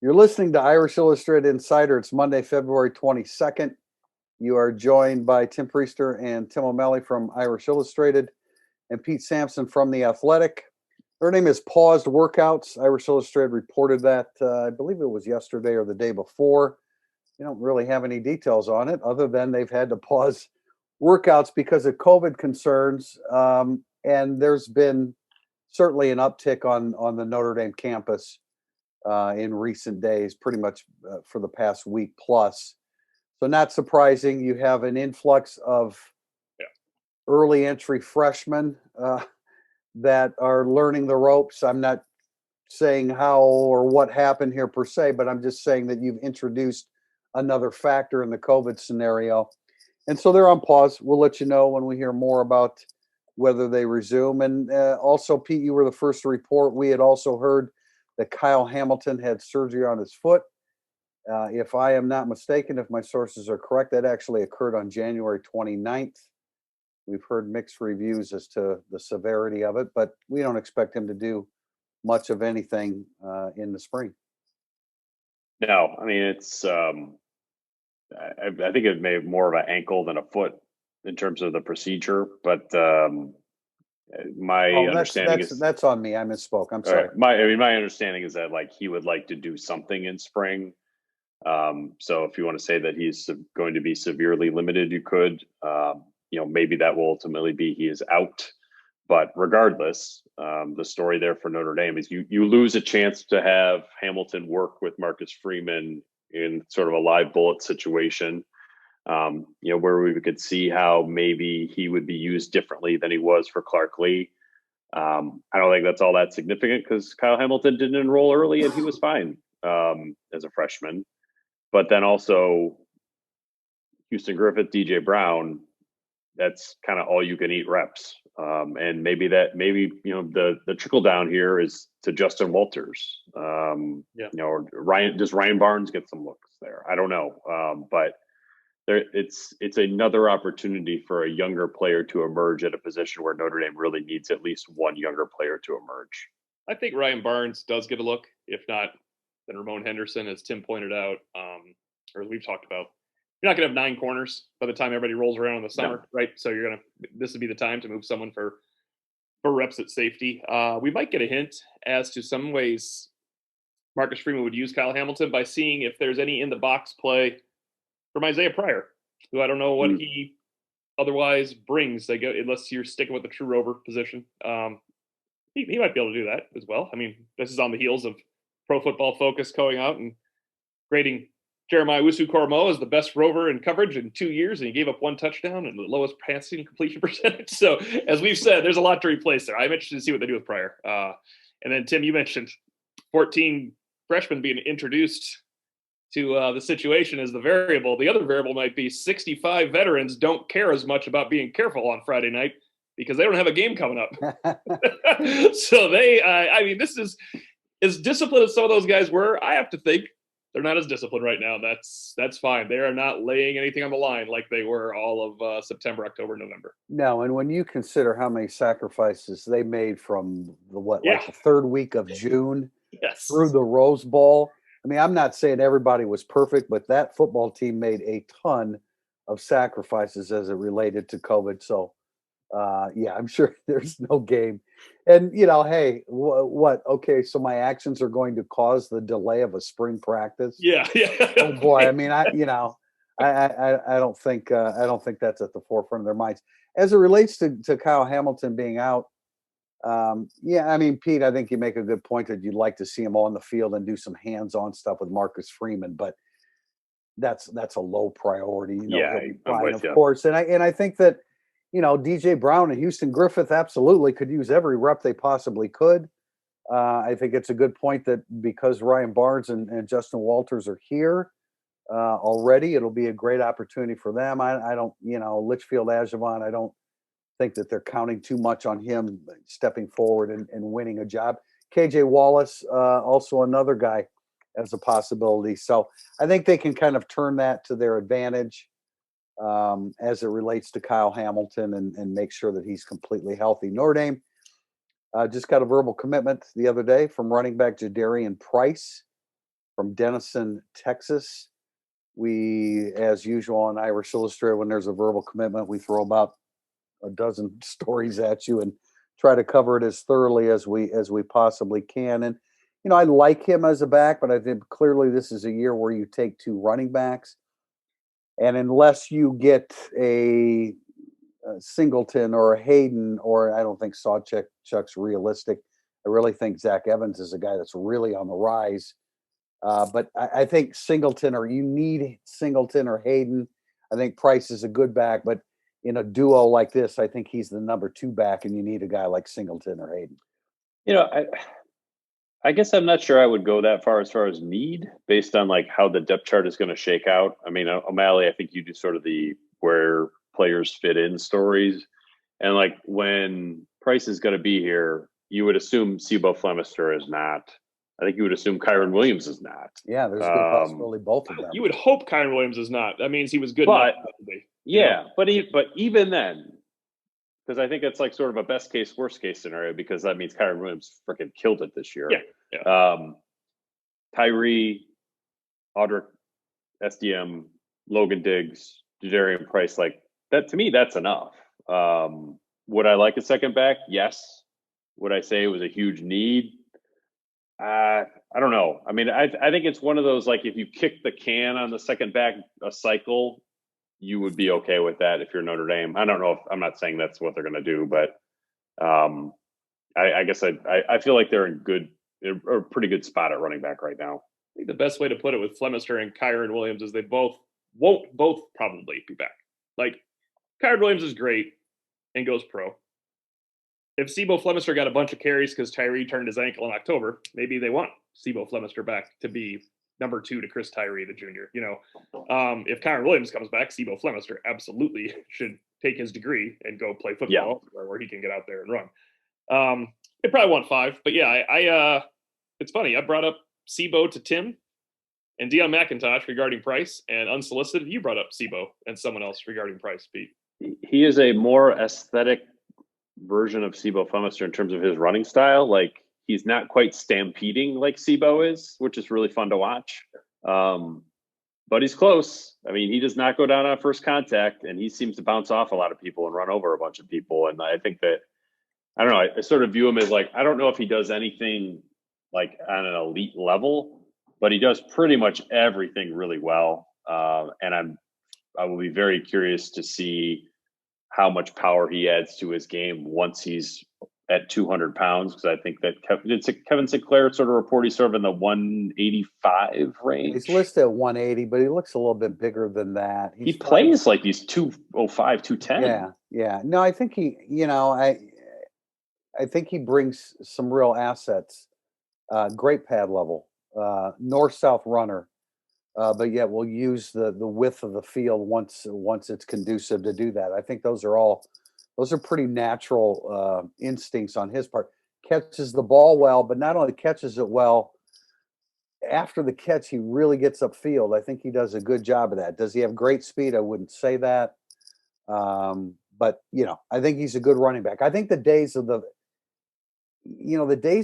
You're listening to Irish Illustrated Insider. It's Monday, February 22nd. You are joined by Tim Priester and Tim O'Malley from Irish Illustrated and Pete Sampson from The Athletic. Their name is Paused Workouts. Irish Illustrated reported that, I believe it was yesterday or the day before. You don't really have any details on it other than they've had to pause workouts because of COVID concerns. And there's been certainly an uptick on the Notre Dame campus in recent days, pretty much for the past week plus. So, not surprising, you have an influx of Yeah. early entry freshmen that are learning the ropes. I'm not saying how or what happened here per se, but I'm just saying that you've introduced another factor in the COVID scenario. And so they're on pause. We'll let you know when we hear more about whether they resume. And also, Pete, you were the first to report. We had also heard that Kyle Hamilton had surgery on his foot. If I am not mistaken, if my sources are correct, that actually occurred on January 29th. We've heard mixed reviews as to the severity of it, but we don't expect him to do much of anything in the spring. No, I mean I think it may have more of an ankle than a foot in terms of the procedure, but my understanding is that's on me. I misspoke. I'm all right, sorry. my understanding is that like he would like to do something in spring. So if you want to say that he's going to be severely limited, you could. Maybe that will ultimately be he is out. But regardless, the story there for Notre Dame is you lose a chance to have Hamilton work with Marcus Freeman in sort of a live bullet situation, where we could see how maybe he would be used differently than he was for Clark Lee. I don't think that's all that significant because Kyle Hamilton didn't enroll early and he was fine as a freshman. But then also Houston Griffith, DJ Brown, that's kind of all you can eat reps. And maybe the trickle down here is to Justin Walters. Or does Ryan Barnes get some looks there? I don't know. But it's another opportunity for a younger player to emerge at a position where Notre Dame really needs at least one younger player to emerge. I think Ryan Barnes does get a look. If not, then Ramon Henderson, as Tim pointed out, or as we've talked about. You're not going to have 9 corners by the time everybody rolls around in the summer, right? So this would be the time to move someone for reps at safety. We might get a hint as to some ways Marcus Freeman would use Kyle Hamilton by seeing if there's any in the box play from Isaiah Pryor, who I don't know what he otherwise brings. Unless you're sticking with the true rover position, he might be able to do that as well. I mean, this is on the heels of Pro Football Focus going out and grading Jeremiah Usu-Koromoa is the best rover in coverage in 2 years, and he gave up 1 touchdown and the lowest passing completion percentage. So, as we've said, there's a lot to replace there. I'm interested to see what they do with Pryor. And then, Tim, you mentioned 14 freshmen being introduced to the situation as the variable. The other variable might be 65 veterans don't care as much about being careful on Friday night because they don't have a game coming up. So this is as disciplined as some of those guys were. I have to think they're not as disciplined right now. That's fine. They are not laying anything on the line like they were all of September, October, November. No, and when you consider how many sacrifices they made from like the 3rd week of June through the Rose Bowl. I mean, I'm not saying everybody was perfect, but that football team made a ton of sacrifices as it related to COVID. So, I'm sure there's no game. And, hey, what? Okay, so my actions are going to cause the delay of a spring practice. Yeah. Oh boy, I mean, I don't think that's at the forefront of their minds as it relates to Kyle Hamilton being out. I mean, Pete, I think you make a good point that you'd like to see him on the field and do some hands-on stuff with Marcus Freeman, but that's a low priority. I'm with of you. Course, and I think that DJ Brown and Houston Griffith absolutely could use every rep they possibly could. I think it's a good point that because Ryan Barnes and Justin Walters are here already, it'll be a great opportunity for them. I don't, Litchfield Agevon, I don't think that they're counting too much on him stepping forward and winning a job. KJ Wallace, also another guy as a possibility. So I think they can kind of turn that to their advantage as it relates to Kyle Hamilton and make sure that he's completely healthy. Notre Dame just got a verbal commitment the other day from running back Jadarian Price from Denison, Texas. We, as usual on Irish Illustrated, when there's a verbal commitment, we throw about a dozen stories at you and try to cover it as thoroughly as we possibly can. And I like him as a back, but I think clearly this is a year where you take two running backs, and unless you get a Singleton or a Hayden, or I don't think Sawchuck's realistic. I really think Zach Evans is a guy that's really on the rise. But I think Singleton, or you need Singleton or Hayden. I think Price is a good back, but in a duo like this, I think he's the number 2 back, and you need a guy like Singleton or Hayden. I guess I'm not sure I would go that far as need, based on like how the depth chart is going to shake out. I mean, O'Malley, I think you do sort of the where players fit in stories, and like when Price is going to be here, you would assume Sebo Flemister is not. I think you would assume Kyron Williams is not. Yeah, there's a good possibility both of them. You would hope Kyron Williams is not. That means he was good. But enough, but even then, because I think it's like sort of a best case, worst case scenario, because that means Kyron Williams freaking killed it this year. Yeah. Tyree, Audric, SDM, Logan Diggs, Jadarian Price, like that, to me, that's enough. Would I like a second back? Yes. Would I say it was a huge need? I don't know. I mean, I think it's one of those, like, if you kick the can on the second back a cycle, you would be okay with that if you're Notre Dame. I don't know if, I'm not saying that's what they're going to do, but I guess I feel like they're in a pretty good spot at running back right now. I think the best way to put it with Flemister and Kyron Williams is they won't both probably be back. Like, Kyron Williams is great and goes pro. If Sebo Flemister got a bunch of carries because Tyree turned his ankle in October, maybe they want Sebo Flemister back to be number 2 to Chris Tyree, the junior. If Kyron Williams comes back, Sebo Flemister absolutely should take his degree and go play football where he can get out there and run. They probably want 5, but yeah, it's funny. I brought up Sebo to Tim and Deion McIntosh regarding Price, and unsolicited, you brought up Sebo and someone else regarding Price. Pete. He is a more aesthetic version of Sebo Flemister in terms of his running style. Like, he's not quite stampeding like Sebo is, which is really fun to watch. But he's close. I mean, he does not go down on first contact, and he seems to bounce off a lot of people and run over a bunch of people. And I think that, I don't know, I sort of view him as like, I don't know if he does anything like on an elite level, but he does pretty much everything really well. And I will be very curious to see how much power he adds to his game once he's at 200 pounds. Because I think that Kevin Sinclair sort of report he's sort of in the 185 range. He's listed at 180, but he looks a little bit bigger than that. He plays like he's 205, 210. Yeah. No, I think I think he brings some real assets. Great pad level, north-south runner. But yet we'll use the width of the field once it's conducive to do that. I think those are pretty natural instincts on his part. Catches the ball well, but not only catches it well, after the catch, he really gets upfield. I think he does a good job of that. Does he have great speed? I wouldn't say that. But I think he's a good running back. I think the days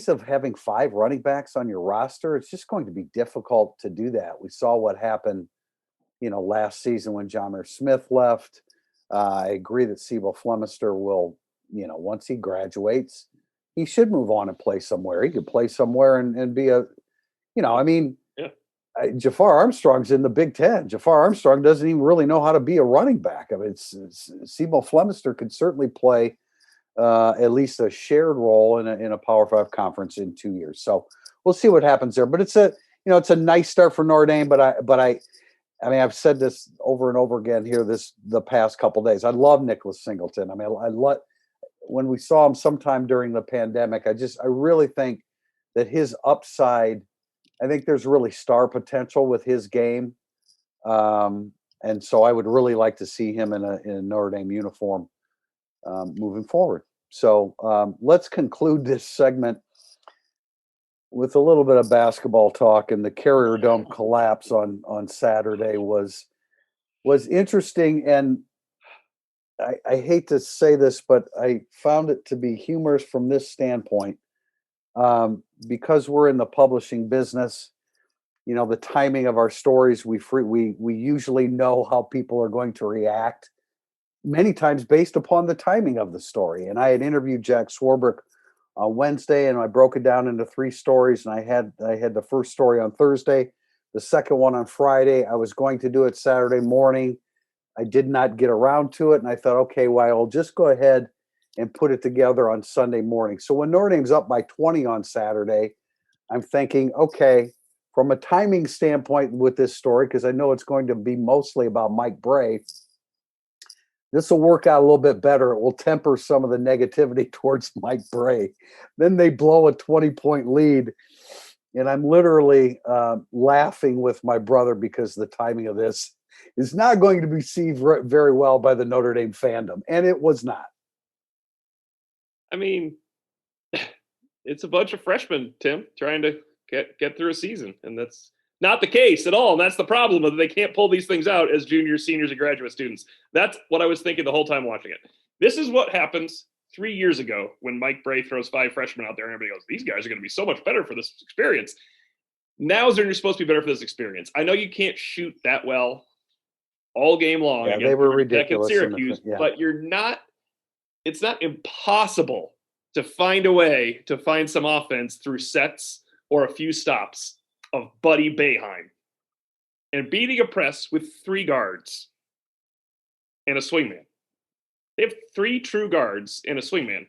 of having 5 running backs on your roster, it's just going to be difficult to do that. We saw what happened, last season when Jahmir Smith left. I agree that Sebo Flemister will, once he graduates, he should move on and play somewhere. He could play somewhere and be Jafar Armstrong's in the Big Ten. Jafar Armstrong doesn't even really know how to be a running back. I mean, Sebo Flemister could certainly play at least a shared role in a Power 5 conference in 2 years. So we'll see what happens there. But it's a nice start for Notre Dame. But I've said this over and over again here the past couple of days. I love Nicholas Singleton. I mean, I love when we saw him sometime during the pandemic. I really think that his upside. I think there's really star potential with his game, and so I would really like to see him in a Notre Dame uniform. Moving forward. So let's conclude this segment with a little bit of basketball talk. And the Carrier Dome collapse on Saturday was interesting. And I hate to say this, but I found it to be humorous from this standpoint. Because we're in the publishing business, the timing of our stories. We usually know how people are going to react many times based upon the timing of the story. And I had interviewed Jack Swarbrick on Wednesday, and I broke it down into 3 stories. And I had the first story on Thursday, the second one on Friday. I was going to do it Saturday morning. I did not get around to it, and I thought, okay, well, I'll just go ahead and put it together on Sunday morning. So when Notre Dame's up by 20 on Saturday, I'm thinking, okay, from a timing standpoint with this story, because I know it's going to be mostly about Mike Bray, this will work out a little bit better. It will temper some of the negativity towards Mike Bray. Then they blow a 20-point lead, and I'm literally laughing with my brother because the timing of this is not going to be received very well by the Notre Dame fandom, and it was not. I mean, it's a bunch of freshmen, Tim, trying to get through a season, and that's not the case at all. And that's the problem, that they can't pull these things out as juniors, seniors, and graduate students. That's what I was thinking the whole time watching it. This is what happens 3 years ago when Mike Bray throws 5 freshmen out there and everybody goes, these guys are going to be so much better for this experience. Now's when you're supposed to be better for this experience. I know you can't shoot that well all game long. Yeah, they were ridiculous. Syracuse, but it's not impossible to find a way to find some offense through sets or a few stops of Buddy Boeheim and beating a press with 3 guards and a swingman. They have 3 true guards and a swingman.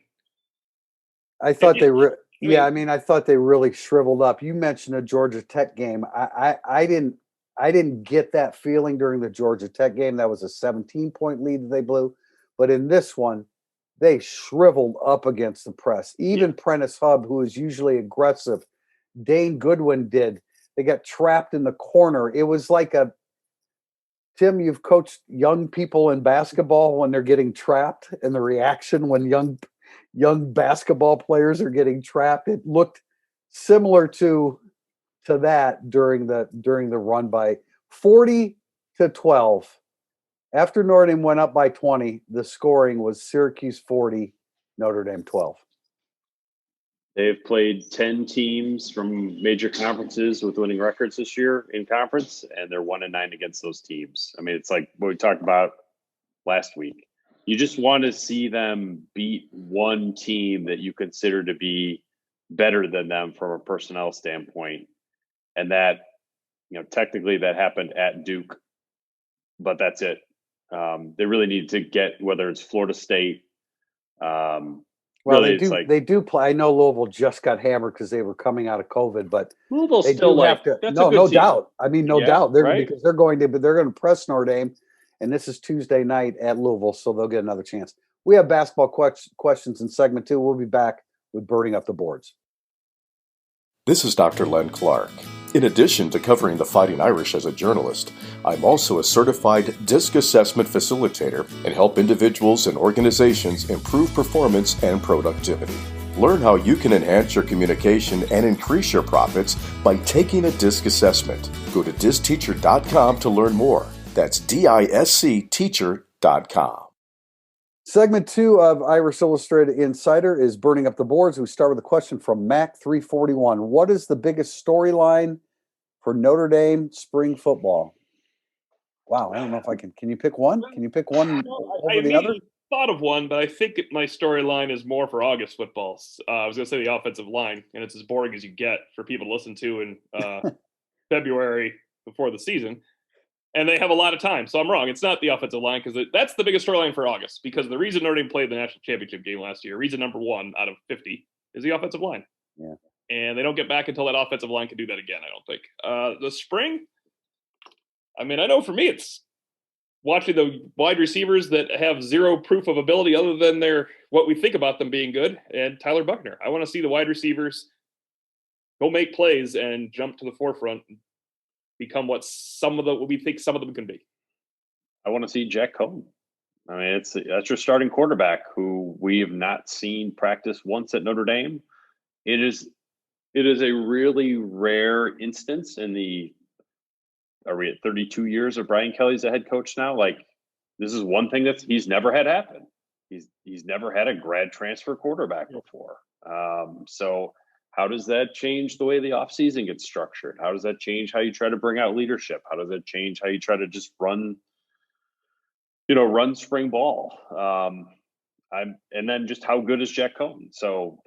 I thought I thought they really shriveled up. You mentioned a Georgia Tech game. I didn't get that feeling during the Georgia Tech game. That was a 17-point lead that they blew. But in this one, they shriveled up against the press. Even Prentice Hub, who is usually aggressive, Dane Goodwin did. They got trapped in the corner. It was like Tim, you've coached young people in basketball when they're getting trapped, and the reaction when young basketball players are getting trapped. It looked similar to that during the run by 40-12. After Notre Dame went up by 20, the scoring was Syracuse 40, Notre Dame 12. They've played 10 teams from major conferences with winning records this year in conference, and they're 1-9 against those teams. I mean, it's like what we talked about last week. You just want to see them beat one team that you consider to be better than them from a personnel standpoint. And that, technically that happened at Duke, but that's it. They really need to get, whether it's Florida State. They do play. I know Louisville just got hammered because they were coming out of COVID, but Louisville they still have to. No doubt. I mean, no doubt. Because they're going to press Notre Dame, and this is Tuesday night at Louisville, so they'll get another chance. We have basketball questions in segment 2. We'll be back with Burning Up the Boards. This is Dr. Len Clark. In addition to covering the Fighting Irish as a journalist, I'm also a certified DISC assessment facilitator and help individuals and organizations improve performance and productivity. Learn how you can enhance your communication and increase your profits by taking a DISC assessment. Go to discteacher.com to learn more. That's DISCteacher.com. Segment 2 of Irish Illustrated Insider is Burning Up the Boards. We start with a question from Mac341. What is the biggest storyline for Notre Dame spring football? Wow, I don't know if I can. Can you pick one? Can you pick one over the other? I thought of one, but I think my storyline is more for August football. I was going to say the offensive line, and it's as boring as you get for people to listen to in February before the season. And they have a lot of time. So I'm wrong. It's not the offensive line, because that's the biggest storyline for August. Because the reason Notre Dame played the national championship game last year, reason number 1 out of 50, is the offensive line. Yeah. And they don't get back until that offensive line can do that again, I don't think. The spring, I mean, I know for me it's watching the wide receivers that have zero proof of ability other than what we think about them being good, and Tyler Buckner. I want to see the wide receivers go make plays and jump to the forefront and become what we think some of them can be. I want to see Jack Cohn. I mean, that's your starting quarterback, who we have not seen practice once at Notre Dame. It is a really rare instance in are we at 32 years of Brian Kelly as a head coach now? Like, this is one thing that he's never had happen. He's never had a grad transfer quarterback before. So how does that change the way the offseason gets structured? How does that change how you try to bring out leadership? How does that change how you try to just run spring ball? And then just how good is Jack Cohn? So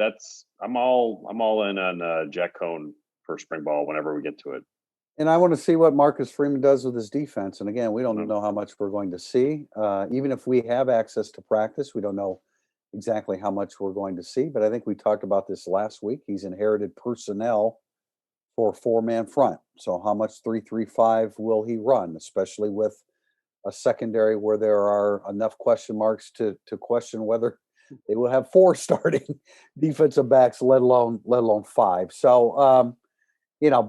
I'm all in on Jack Cohn for spring ball whenever we get to it. And I want to see what Marcus Freeman does with his defense. And again, we don't know how much we're going to see. Even if we have access to practice, we don't know exactly how much we're going to see. But I think we talked about this last week. He's inherited personnel for a 4-man front. So how much 3-3-5 will he run, especially with a secondary where there are enough question marks to question whether they will have 4 starting defensive backs, let alone 5. So,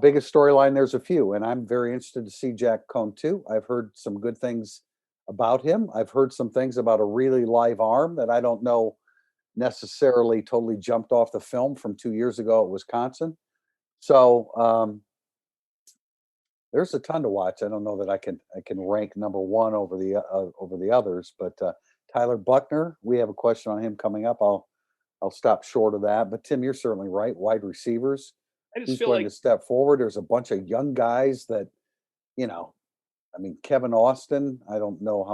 biggest storyline, there's a few, and I'm very interested to see Jack Cohn too. I've heard some good things about him. I've heard some things about a really live arm that I don't know necessarily totally jumped off the film from 2 years ago at Wisconsin. So there's a ton to watch. I don't know that I can rank number one over the others, but Tyler Buckner, we have a question on him coming up. I'll stop short of that. But Tim, you're certainly right. Wide receivers. I just Who's feel going like to step forward? There's a bunch of young guys that, Kevin Austin, I don't know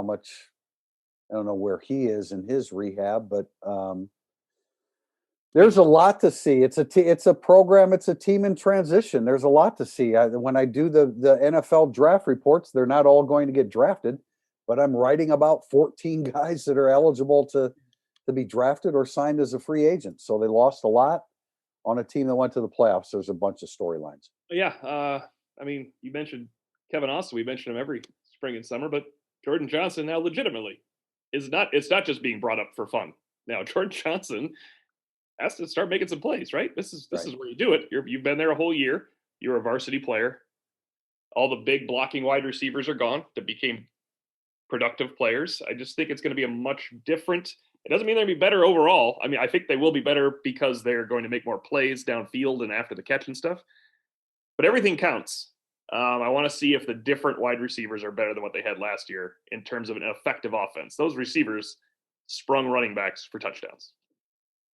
where he is in his rehab, but there's a lot to see. It's a program. It's a team in transition. There's a lot to see. When I do the NFL draft reports, they're not all going to get drafted, but I'm writing about 14 guys that are eligible to be drafted or signed as a free agent. So they lost a lot on a team that went to the playoffs. There's a bunch of storylines. Yeah. You mentioned Kevin Austin. We mention him every spring and summer, but Jordan Johnson now legitimately it's not just being brought up for fun. Now, Jordan Johnson has to start making some plays, right? This is where you do it. You've been there a whole year. You're a varsity player. All the big blocking wide receivers are gone that became productive players. I just think it's going to be a much different. It doesn't mean they're going to be better overall. I think they will be better because they're going to make more plays downfield and after the catch and stuff. But everything counts. I want to see if the different wide receivers are better than what they had last year in terms of an effective offense. Those receivers sprung running backs for touchdowns.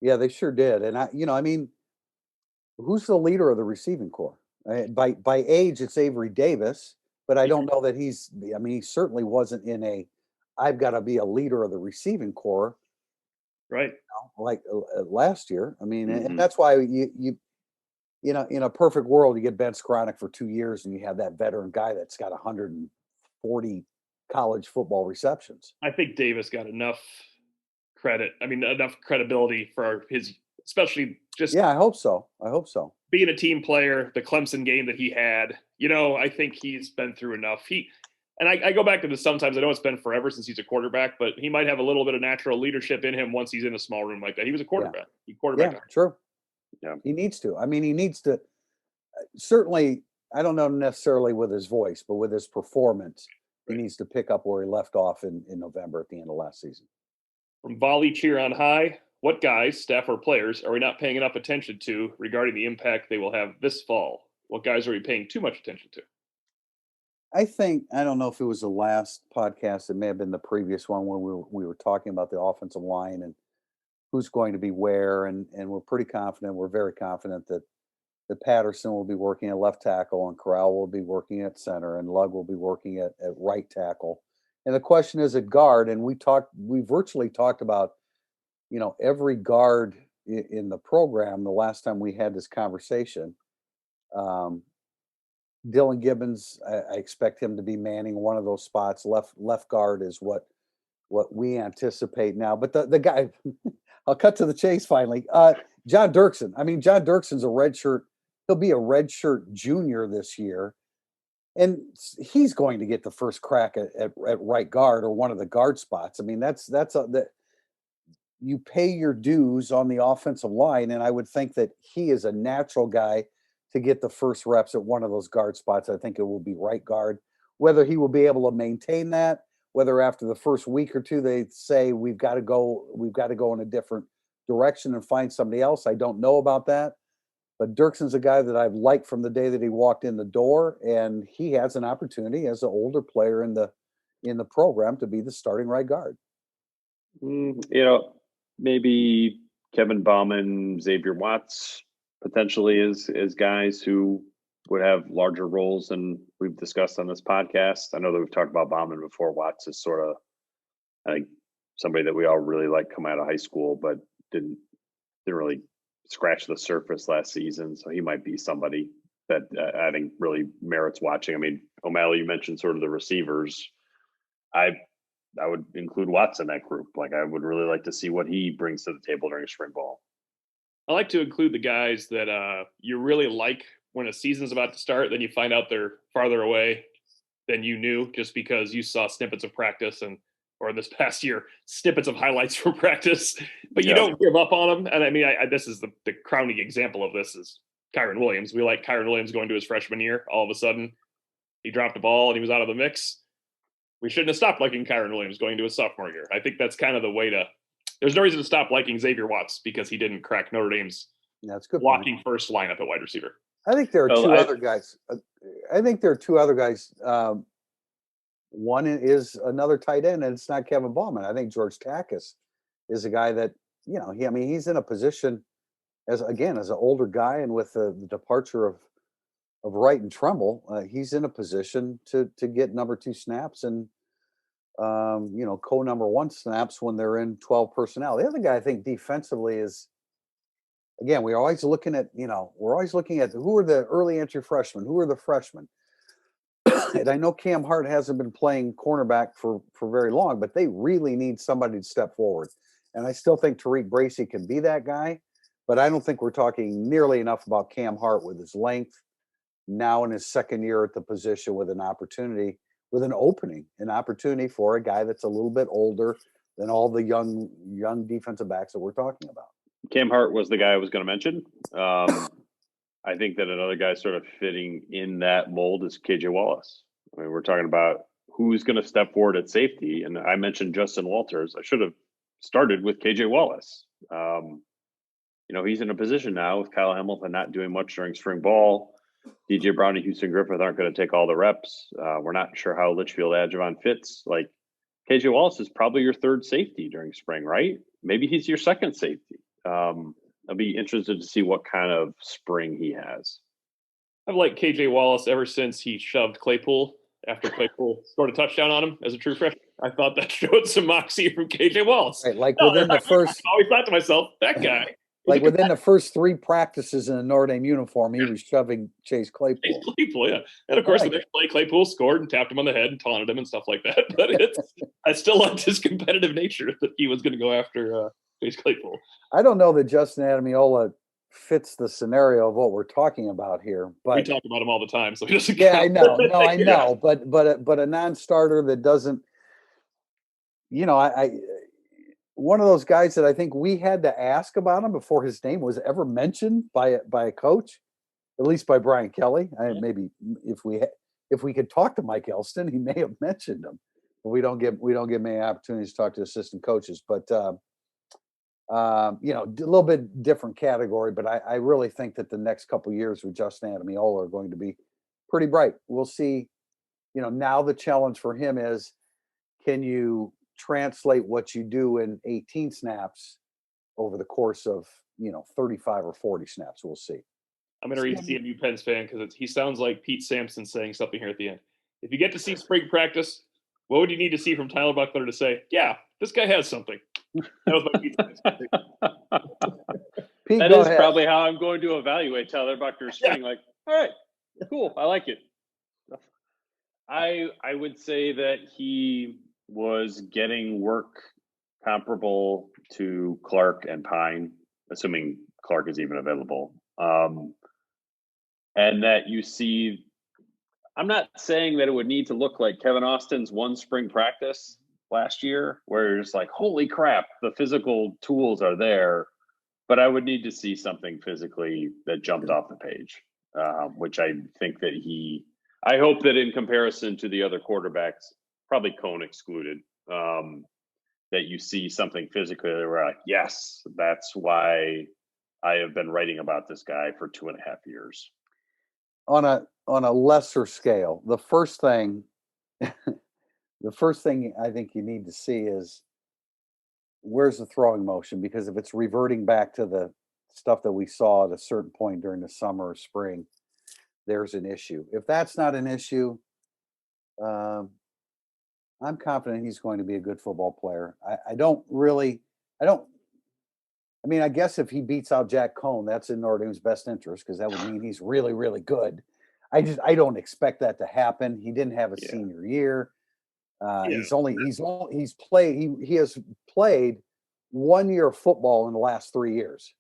Yeah, they sure did. And who's the leader of the receiving corps? By age, it's Avery Davis, but I don't know that he certainly wasn't in I've got to be a leader of the receiving corps. Right. Like last year. And that's why you in a perfect world, you get Ben Skronik for 2 years and you have that veteran guy that's got 140 college football receptions. I think Davis got enough credit. Enough credibility for his, especially just. Yeah, I hope so. Being a team player, the Clemson game that he had, I think he's been through enough. And I go back to this sometimes. I know it's been forever since he's a quarterback, but he might have a little bit of natural leadership in him once he's in a small room like that. He was a quarterback. Yeah, true. Yeah. He needs to. He needs to. Certainly, I don't know necessarily with his voice, but with his performance, he needs to pick up where he left off in November at the end of last season. From Volley Cheer on High, what guys, staff, or players are we not paying enough attention to regarding the impact they will have this fall? What guys are we paying too much attention to? I don't know if it was the last podcast. It may have been the previous one when we were talking about the offensive line and who's going to be where. And we're pretty confident. We're very confident that Patterson will be working at left tackle and Corral will be working at center and Lugg will be working at right tackle. And the question is at guard. And we virtually talked about, every guard in the program the last time we had this conversation. Dylan Gibbons, I expect him to be manning one of those spots. Left guard is what we anticipate now. But the guy, I'll cut to the chase finally. John Dirksen. John Dirksen's a redshirt. He'll be a redshirt junior this year, and he's going to get the first crack at right guard or one of the guard spots. You pay your dues on the offensive line, and I would think that he is a natural guy to get the first reps at one of those guard spots. I think it will be right guard. Whether he will be able to maintain that, whether after the first week or two they say we've got to go in a different direction and find somebody else, I don't know about that. But Dirksen's a guy that I've liked from the day that he walked in the door, and he has an opportunity as an older player in the program to be the starting right guard. Maybe Kevin Bauman, Xavier Watts, potentially as guys who would have larger roles than we've discussed on this podcast. I know that we've talked about Bauman before. Watts is sort of, I think, somebody that we all really like coming out of high school, but didn't really scratch the surface last season. So he might be somebody that I think really merits watching. I mean, O'Malley, you mentioned sort of the receivers. I would include Watts in that group. Like, I would really like to see what he brings to the table during spring ball. I like to include the guys that you really like when a season's about to start, then you find out they're farther away than you knew just because you saw snippets of practice or this past year, snippets of highlights from practice, but you don't give up on them. And I mean, this is the crowning example of this is Kyron Williams. We like Kyron Williams going to his freshman year. All of a sudden, he dropped the ball and he was out of the mix. We shouldn't have stopped liking Kyron Williams going to his sophomore year. I think that's kind of the way to. There's no reason to stop liking Xavier Watts because he didn't crack Notre Dame's blocking first lineup at wide receiver. I think there are two other guys. I think there are two other guys. One is another tight end, and it's not Kevin Bauman. I think George Takis is a guy that, he's in a position as an older guy, and with the departure of Wright and Tremble, he's in a position to get number 2 snaps and number 1 snaps when they're in 12 personnel. The other guy I think defensively is, again, we're always looking at who are the early entry freshmen, who are the freshmen. And I know Cam Hart hasn't been playing cornerback for very long, but they really need somebody to step forward. And I still think Tariq Bracy can be that guy, but I don't think we're talking nearly enough about Cam Hart with his length now in his second year at the position with an opportunity for a guy that's a little bit older than all the young defensive backs that we're talking about. Cam Hart was the guy I was going to mention. I think that another guy sort of fitting in that mold is KJ Wallace. I mean, we're talking about who's going to step forward at safety. And I mentioned Justin Walters. I should have started with KJ Wallace. He's in a position now with Kyle Hamilton not doing much during spring ball. DJ Brown and Houston Griffith aren't going to take all the reps. We're not sure how Litchfield Adjuvant fits. Like, KJ Wallace is probably your third safety during spring, right? Maybe he's your second safety. I'll be interested to see what kind of spring he has. I've liked KJ Wallace ever since he shoved Claypool after Claypool scored a touchdown on him as a true freshman. I thought that showed some moxie from KJ Wallace. Right, within the first, I always thought to myself, that guy. Like within the first 3 practices in a Notre Dame uniform, he was shoving Chase Claypool. Yeah. And of course, the next play, Claypool scored and tapped him on the head and taunted him and stuff like that. But I still liked his competitive nature that he was going to go after Chase Claypool. I don't know that Justin Adamiola fits the scenario of what we're talking about here. But we talk about him all the time, so he doesn't. Yeah, I know. No, I know. But a non-starter that doesn't, one of those guys that I think we had to ask about him before his name was ever mentioned by a coach, at least by Brian Kelly. Maybe if we could talk to Mike Elston, he may have mentioned him. But we don't get many opportunities to talk to assistant coaches. But a little bit different category. But I really think that the next couple of years with Justin Adamiola are going to be pretty bright. We'll see. Now the challenge for him is, can you translate what you do in 18 snaps over the course of 35 or 40 snaps? We'll see. I'm going to read CMU Pens fan because he sounds like Pete Sampson saying something here at the end. If you get to see spring practice, what would you need to see from Tyler Buckler to say, yeah, this guy has something? That was my Pete Sampson. Pete, that is probably how I'm going to evaluate Tyler Buckler's spring. Like, all right, cool, I like it. I would say that he was getting work comparable to Clark and Pine, assuming Clark is even available. And that you see, I'm not saying that it would need to look like Kevin Austin's one spring practice last year, where you're just like, holy crap, the physical tools are there. But I would need to see something physically that jumped off the page, which I think that I hope that in comparison to the other quarterbacks, probably Cone excluded, that you see something physically that we're like, yes, that's why I have been writing about this guy for 2.5 years. On a lesser scale, the first thing I think you need to see is, where's the throwing motion? Because if it's reverting back to the stuff that we saw at a certain point during the summer or spring, there's an issue. If that's not an issue, um, I'm confident he's going to be a good football player. I don't, I mean, I guess if he beats out Jack Cohn, that's in Notre Dame's best interest because that would mean he's really, really good. I don't expect that to happen. He didn't have a Yeah. senior year. Yeah. He has played 1 year of football in the last 3 years,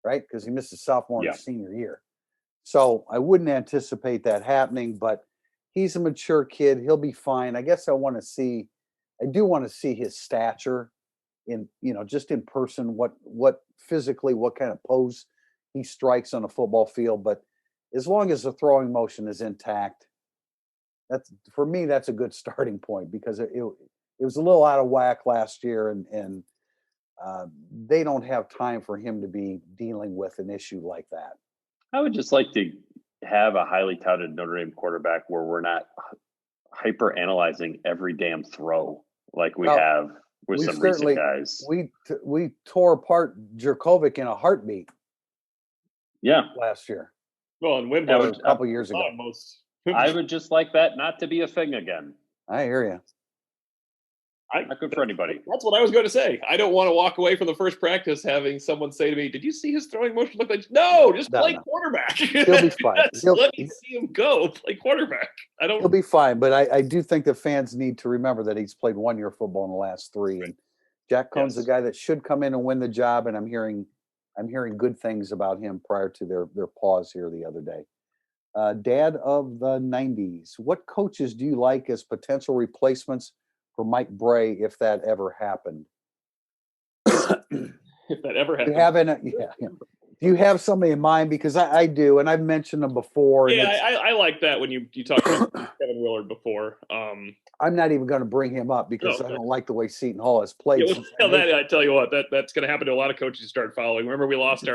right? Because he missed his sophomore and Yeah. his senior year. So I wouldn't anticipate that happening, but he's a mature kid. He'll be fine. I guess I do want to see his stature in, just in person, what physically, what kind of pose he strikes on a football field. But as long as the throwing motion is intact, for me, that's a good starting point because it was a little out of whack last year, and they don't have time for him to be dealing with an issue like that. I would just like to have a highly touted Notre Dame quarterback where we're not hyper analyzing every damn throw like we have with some recent guys. We tore apart Jerkovic in a heartbeat. Yeah, last year. Well, and Wimber Or a couple years ago. I would just like that not to be a thing again. I hear you. Not good for anybody. That's what I was going to say. I don't want to walk away from the first practice having someone say to me, "Did you see his throwing motion look like?" No, just play quarterback. He'll be fine. Let me see him go. Play quarterback. He'll be fine, but I do think that fans need to remember that he's played 1 year of football in the last 3, and Jack Cohn's the guy that should come in and win the job. And I'm hearing good things about him prior to their pause here the other day. Dad of the 90s, what coaches do you like as potential replacements for Mike Bray if that ever happened? If that ever happened. Do you have somebody in mind? Because I do, and I've mentioned them before. Yeah, I like that when you talked about Kevin Willard before. I'm not even going to bring him up because I don't like the way Seton Hall has played. I tell you what, that's going to happen to a lot of coaches who start following. Remember, we lost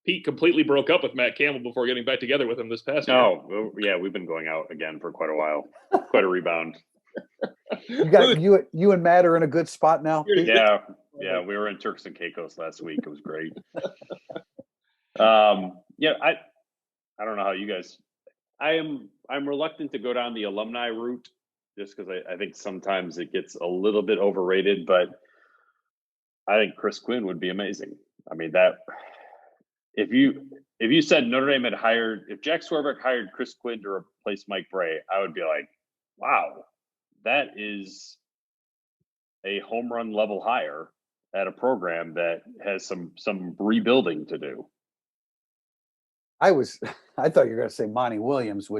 Pete completely broke up with Matt Campbell before getting back together with him this past year. Oh, yeah, we've been going out again for quite a while. Quite a rebound. You and Matt are in a good spot now. Yeah, we were in Turks and Caicos last week. It was great. I don't know how you guys. I'm reluctant to go down the alumni route just because I think sometimes it gets a little bit overrated. But I think Chris Quinn would be amazing. I mean that. If you said Notre Dame if Jack Swarbrick hired Chris Quinn to replace Mike Bray, I would be like, wow, that is a home run level hire at a program that has some rebuilding to do. I thought you were going to say Monty Williams,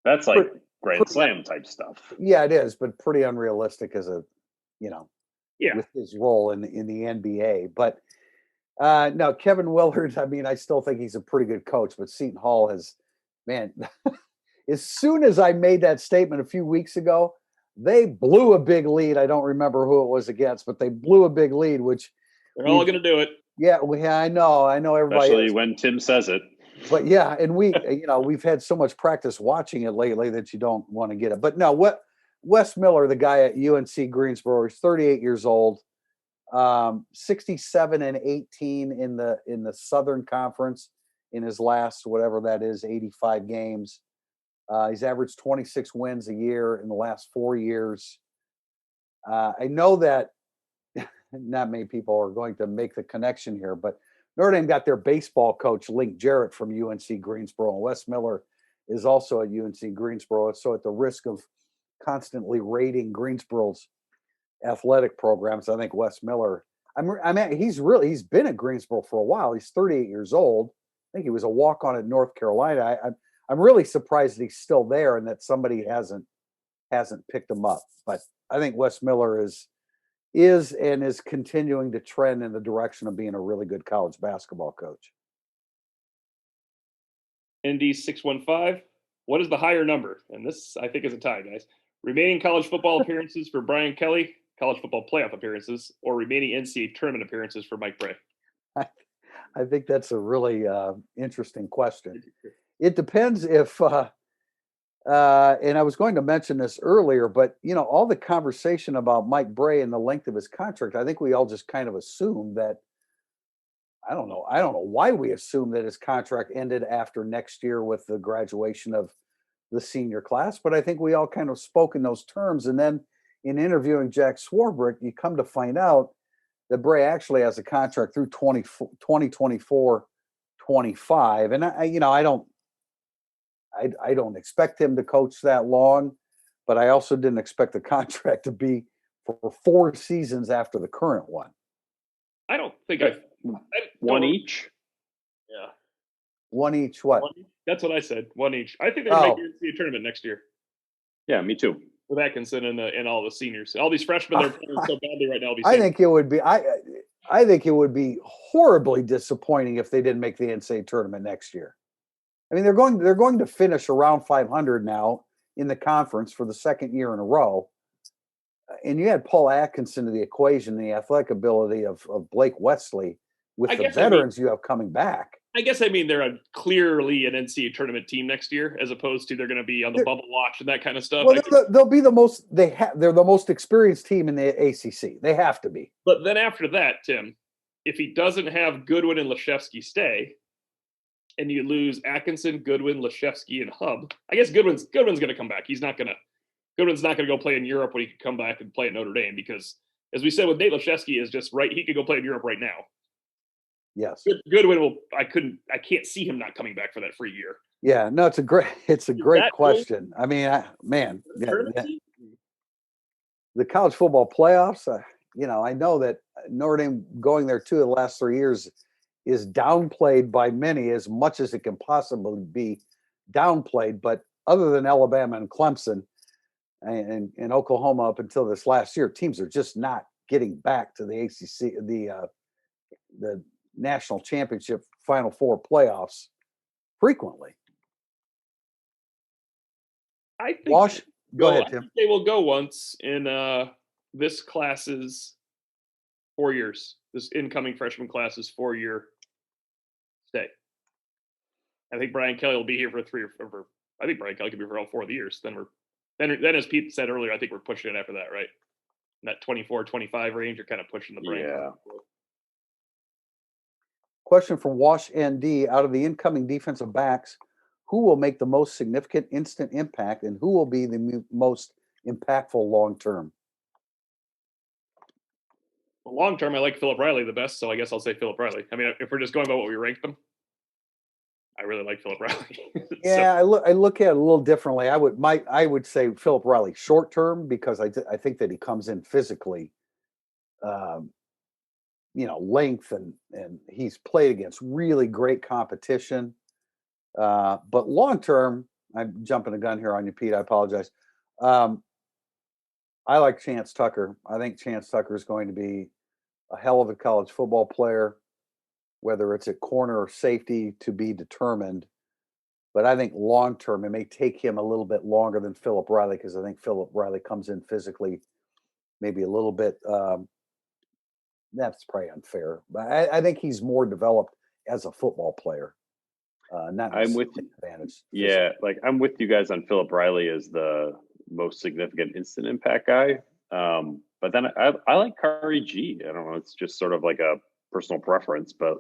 that's like Grand Slam type stuff. Yeah, it is, but pretty unrealistic as with his role in the NBA. But no, Kevin Willard, I mean, I still think he's a pretty good coach, but Seton Hall has, man, as soon as I made that statement a few weeks ago, they blew a big lead. I don't remember who it was against, but they blew a big lead, which they're all going to do it. Yeah, I know everybody. Especially when Tim says it. But yeah, and we've had so much practice watching it lately that you don't want to get it. But no, Wes Miller, the guy at UNC Greensboro, he's 38 years old. 67-18 in the Southern Conference in his last, whatever that is, 85 games. He's averaged 26 wins a year in the last 4 years. I know that not many people are going to make the connection here, but Notre Dame got their baseball coach, Link Jarrett, from UNC Greensboro, and Wes Miller is also at UNC Greensboro. So at the risk of constantly rating Greensboro's athletic programs, I think Wes Miller, he's been at Greensboro for a while. He's 38 years old. I think he was a walk-on at North Carolina. I'm really surprised that he's still there and that somebody hasn't picked him up. But I think Wes Miller is continuing to trend in the direction of being a really good college basketball coach. ND 615. What is the higher number? And this, I think, is a tie, guys. Remaining college football appearances for Brian Kelly, college football playoff appearances, or remaining NCAA tournament appearances for Mike Bray? I think that's a really interesting question. It depends if, and I was going to mention this earlier, but all the conversation about Mike Bray and the length of his contract, I think we all just kind of assumed that I don't know. I don't know why we assume that his contract ended after next year with the graduation of the senior class, but I think we all kind of spoke in those terms. And then in interviewing Jack Swarbrick, you come to find out that Bray actually has a contract through 2024, 25. And I don't expect him to coach that long, but I also didn't expect the contract to be for 4 seasons after the current one. I don't think one each. Yeah, one each. What? That's what I said. One each. I think they're going to make the NCAA tournament next year. Yeah, me too. With Atkinson and all the seniors, all these freshmen they're playing so badly right now. I think it would be. I think it would be horribly disappointing if they didn't make the NCAA tournament next year. I mean, they're going to finish around 500 now in the conference for the second year in a row. And you add Paul Atkinson to the equation, the athletic ability of Blake Wesley with the veterans you have coming back. I guess they're clearly an NCAA tournament team next year, as opposed to they're going to be on the bubble watch and that kind of stuff. Well, they'll be the most. They're the most experienced team in the ACC. They have to be. But then after that, Tim, if he doesn't have Goodwin and Leshevsky stay, and you lose Atkinson, Goodwin, Leshevsky, and Hub, I guess Goodwin's going to come back. Goodwin's not going to go play in Europe when he could come back and play at Notre Dame because, as we said with Nate Leshevsky, is just right. He could go play in Europe right now. Yes, Goodwin will. I can't see him not coming back for that free year. Yeah, no, it's a great question. I mean, the college football playoffs. I know that Notre Dame going there 2 of the last 3 years is downplayed by many as much as it can possibly be downplayed. But other than Alabama and Clemson and Oklahoma up until this last year, teams are just not getting back to the ACC, the national championship Final Four playoffs frequently. I think go ahead, Tim. They will go once in this class's 4 years. This incoming freshman class's 4-year stay. I think Brian Kelly will be here for I think Brian Kelly could be for all 4 of the years. Then as Pete said earlier, I think we're pushing it after that, right? In that 24, 25 range, you're kind of pushing the Brian. Yeah. Question from Wash ND: out of the incoming defensive backs, who will make the most significant instant impact and who will be the most impactful long term? Well, long term, I like Philip Reilly the best, so I guess I'll say Philip Reilly. I mean, if we're just going by what we ranked them, I really like Philip Reilly. Yeah, I look at it a little differently. I would say Philip Reilly short term because I think that he comes in physically, length and he's played against really great competition. But long term, I'm jumping the gun here on you, Pete. I apologize. I like Chance Tucker. I think Chance Tucker is going to be a hell of a college football player, whether it's at corner or safety to be determined. But I think long term, it may take him a little bit longer than Philip Reilly because I think Philip Reilly comes in physically maybe a little bit. That's probably unfair, but I think he's more developed as a football player. I'm with you. Advantage. Yeah, I'm with you guys on Philip Reilly as the most significant instant impact guy. But then I like Kari G. I don't know. It's just sort of like a personal preference, but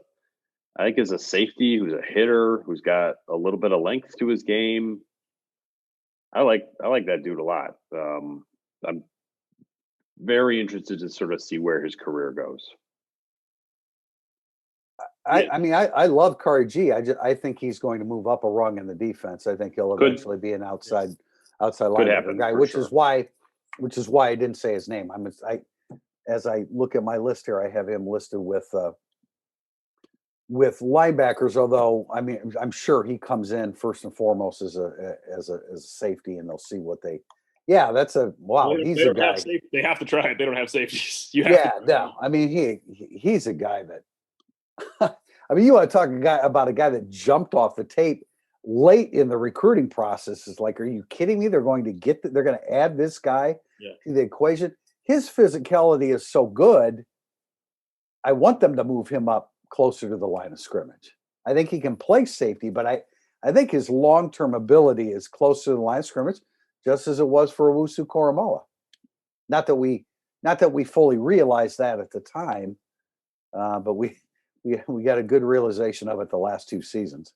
I think as a safety who's a hitter, who's got a little bit of length to his game, I like that dude a lot. I'm very interested to sort of see where his career goes. I love Kari G. I think he's going to move up a rung in the defense. I think he'll eventually be an outside linebacker guy, which is why I didn't say his name. As I look at my list here, I have him listed with linebackers. Although I'm sure he comes in first and foremost as a safety, and they'll see what they. Yeah, that's a wow. He's a guy. They have to try it. They don't have safeties. He's a guy that. You want to talk about a guy that jumped off the tape late in the recruiting process. Is like, are you kidding me? They're going to add this guy to the equation. His physicality is so good. I want them to move him up closer to the line of scrimmage. I think he can play safety, but I think his long-term ability is closer to the line of scrimmage, just as it was for Owusu Koromoa. Not that we fully realized that at the time, but we got a good realization of it the last 2 seasons.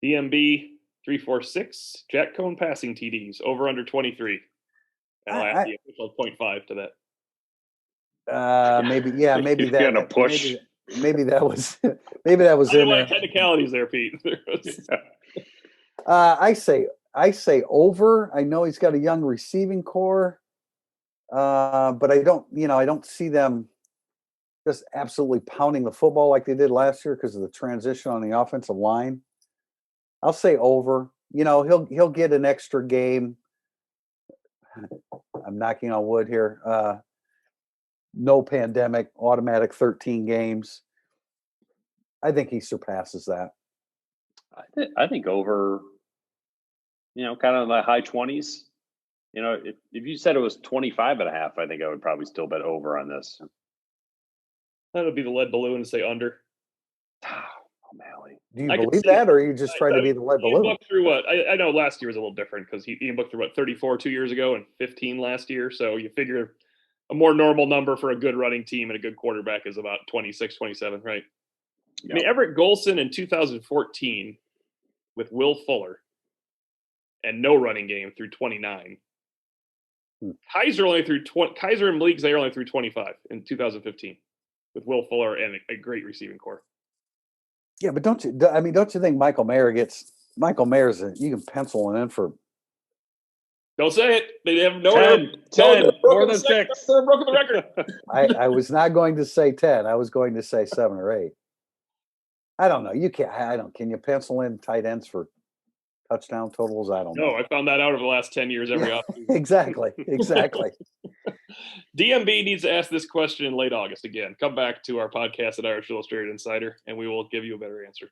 DMB 346, Jack Cohn passing TDs over under 23. And I'll add the official 0.5 to that. Maybe You're that gonna push. maybe that was in there. Technicalities there, Pete. I say over. I know he's got a young receiving core, but I don't see them just absolutely pounding the football like they did last year because of the transition on the offensive line. I'll say over. He'll get an extra game. I'm knocking on wood here. No pandemic, automatic 13 games. I think he surpasses that. I think over, kind of the high 20s. If you said it was 25.5, I think I would probably still bet over on this. That would be the lead balloon to say under. O'Malley. Do you believe that, or are you just trying to be the lead balloon? Booked through what? I know last year was a little different because Ian booked through 34 2 years ago and 15 last year. So you figure a more normal number for a good running team and a good quarterback is about 26, 27, right? Yep. I mean, Everett Golson in 2014 with Will Fuller and no running game through 29. Kaiser only threw 20. Kaiser and Malik Zaire only threw 25 in 2015 with Will Fuller and a great receiving core. Yeah, but don't you think Michael Mayer's you can pencil him in for. Don't say it. They have no 10 more than 6. They're broken the record. I was not going to say 10. I was going to say 7 or 8. I don't know. You can't. Can you pencil in tight ends for touchdown totals? I don't know. No, I found that out over the last 10 years every offseason. Exactly. DMB needs to ask this question in late August again. Come back to our podcast at Irish Illustrated Insider, and we will give you a better answer.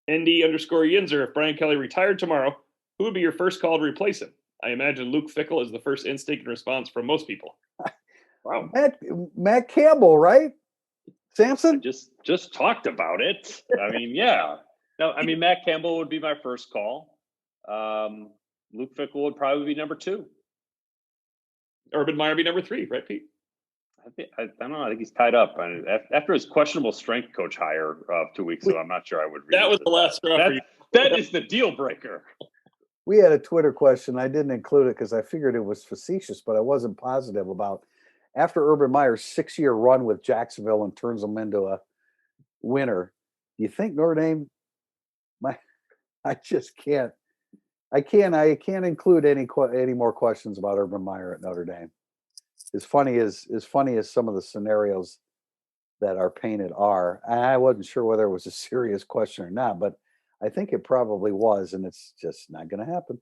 ND_Yinzer, if Brian Kelly retired tomorrow, who would be your first call to replace him? I imagine Luke Fickell is the first instinct and response from most people. Wow. Matt Campbell, right? Samson? Just talked about it. I mean, yeah. No, I mean, Matt Campbell would be my first call. Luke Fickell would probably be number 2. Urban Meyer be number 3, right, Pete? I don't know. I think he's tied up. After his questionable strength coach hire 2 weeks ago, I'm not sure I would read that was the last straw for you. That is the deal breaker. We had a Twitter question. I didn't include it because I figured it was facetious, but I wasn't positive about after Urban Meyer's 6-year run with Jacksonville and turns them into a winner. Do you think Notre Dame? I just can't. I can't include any more questions about Urban Meyer at Notre Dame. As funny as some of the scenarios that are painted are, I wasn't sure whether it was a serious question or not, but I think it probably was, and it's just not going to happen.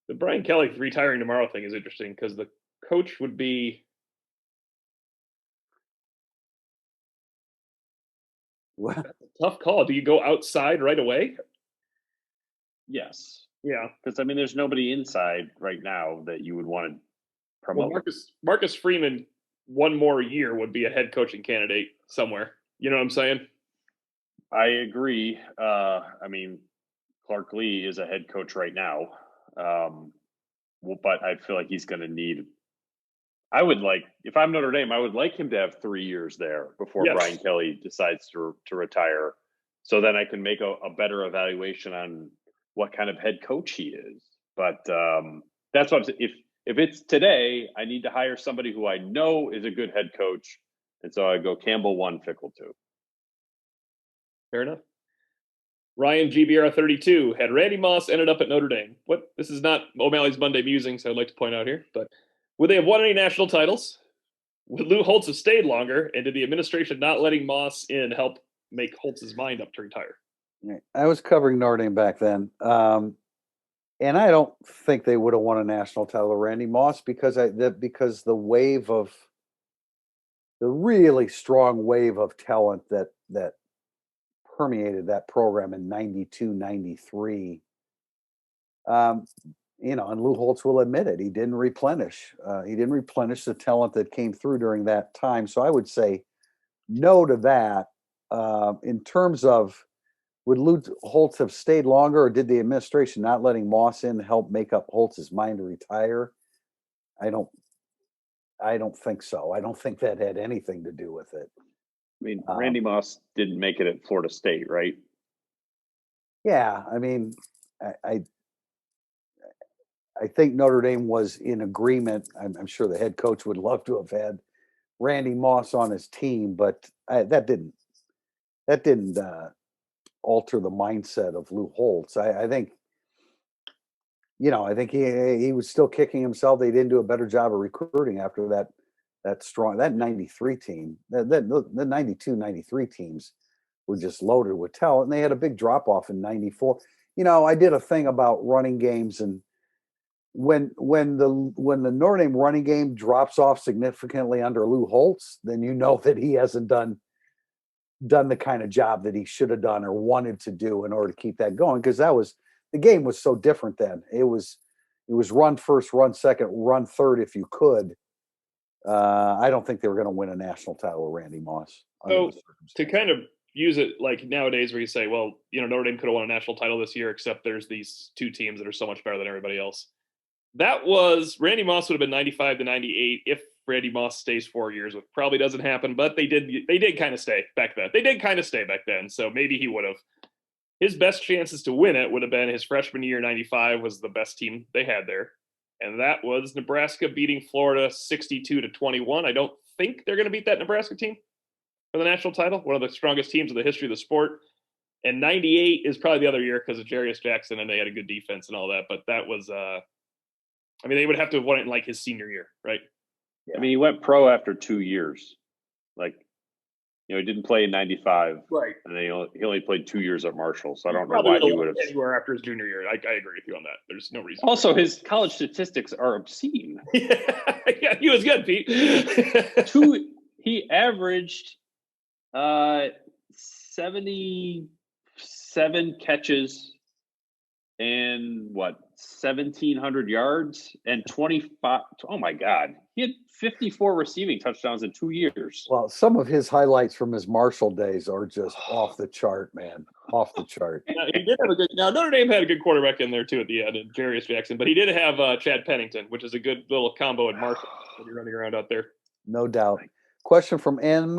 The Brian Kelly retiring tomorrow thing is interesting because the coach would be. What? Tough call. Do you go outside right away? Yes. Yeah. Because, I mean, there's nobody inside right now that you would want to promote. Well, Marcus Freeman, one more year would be a head coaching candidate somewhere. You know what I'm saying? I agree. I mean, Clark Lee is a head coach right now. But I feel like he's going to need – if I'm Notre Dame, I would like him to have 3 years there before Brian Kelly decides to retire. So then I can make a better evaluation on what kind of head coach he is. But that's what I'm saying. If it's today, I need to hire somebody who I know is a good head coach. And so I go Campbell 1, Fickell 2. Fair enough. Ryan GBR 32 had Randy Moss ended up at Notre Dame. This is not O'Malley's Monday musings, I'd like to point out here, but would they have won any national titles? Would Lou Holtz have stayed longer? And did the administration not letting Moss in help make Holtz's mind up to retire? I was covering Notre Dame back then. And I don't think they would have won a national title, Randy Moss, because the really strong wave of talent that permeated that program in 92, 93. And Lou Holtz will admit it. He didn't replenish. The talent that came through during that time. So I would say no to that. In terms of would Lou Holtz have stayed longer, or did the administration not letting Moss in help make up Holtz's mind to retire? I don't I don't think so. I don't think that had anything to do with it. I mean, Randy Moss didn't make it at Florida State, right? Yeah, I mean, I think Notre Dame was in agreement. I'm sure the head coach would love to have had Randy Moss on his team, but that didn't alter the mindset of Lou Holtz. I think, I think he was still kicking himself. They didn't do a better job of recruiting after that 93 team. The 92, 93 teams were just loaded with talent, and they had a big drop off in 94. I did a thing about running games, and when the Notre Dame running game drops off significantly under Lou Holtz, then you know that he hasn't done the kind of job that he should have done or wanted to do in order to keep that going, because the game was so different then. It was run first, run second, run third if you could. I don't think they were going to win a national title with Randy Moss. So to kind of use it like nowadays where you say, well, Notre Dame could have won a national title this year, except there's these two teams that are so much better than everybody else. That was Randy Moss would have been 95 to 98 if Randy Moss stays 4 years, which probably doesn't happen, but they did kind of stay back then. So maybe he would have. His best chances to win it would have been his freshman year. 95 was the best team they had there. And that was Nebraska beating Florida 62 to 21. I don't think they're going to beat that Nebraska team for the national title. One of the strongest teams in the history of the sport. And 98 is probably the other year because of Jarius Jackson and they had a good defense and all that. But that was, they would have to have won it in like his senior year, right? Yeah. I mean, he went pro after 2 years. He didn't play in 95. Right. And then he only played 2 years at Marshall. So I don't know why he would have. Anywhere after his junior year. I agree with you on that. There's no reason. Also, his college statistics are obscene. Yeah, he was good, Pete. He averaged 77 catches and 1,700 yards and 25. Oh my God. He had 54 receiving touchdowns in 2 years. Well, some of his highlights from his Marshall days are just off the chart, man. Off the chart. He did have now Notre Dame had a good quarterback in there too at the end, and Jarius Jackson, but he did have Chad Pennington, which is a good little combo at Marshall when you're running around out there. No doubt. Question from M.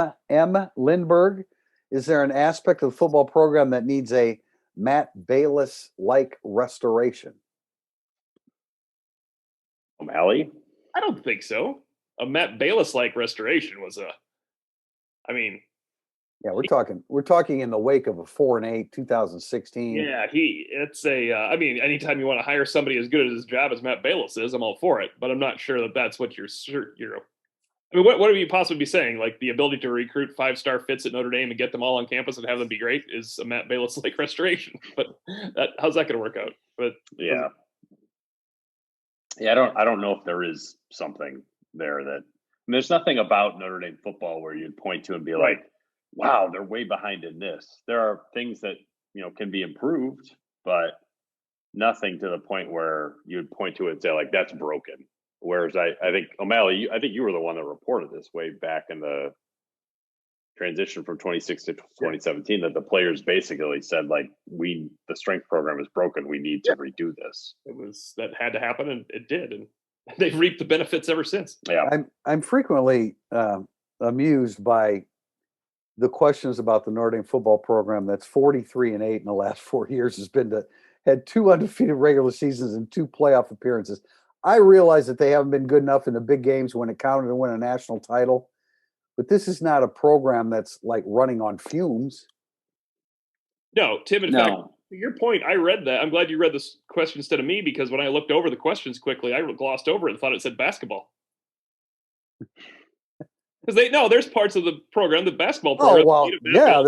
Lindbergh. Is there an aspect of the football program that needs a Matt Bayless-like restoration? O'Malley? I don't think so. A Matt Bayless-like restoration was yeah, we're talking in the wake of a 4-8 2016. Yeah, anytime you want to hire somebody as good at his job as Matt Bayless is, I'm all for it. But I'm not sure that that's what you're. What would you possibly be saying? Like the ability to recruit 5-star fits at Notre Dame and get them all on campus and have them be great is a Matt Bayless-like restoration. But how's that going to work out? But yeah, I don't know if there is something there that. There's nothing about Notre Dame football where you'd point to and be like, wow, they're way behind in this. There are things that, can be improved, but nothing to the point where you'd point to it and say, like, that's broken. Whereas I think, O'Malley, I think you were the one that reported this way back in the transition from 2016 to 2017 that the players basically said, like, the strength program is broken. We need to redo this. That had to happen, and it did. And they've reaped the benefits ever since. Yeah, I'm frequently amused by the questions about the Notre Dame football program that's 43-8 in the last 4 years had 2 undefeated regular seasons and 2 playoff appearances. I realize that they haven't been good enough in the big games when it counted to win a national title, but this is not a program that's like running on fumes. No, Tim. In fact, to your point, I read that. I'm glad you read this question instead of me, because when I looked over the questions quickly, I glossed over it and thought it said basketball. Because there's parts of the program, the basketball program. Oh, well, yeah,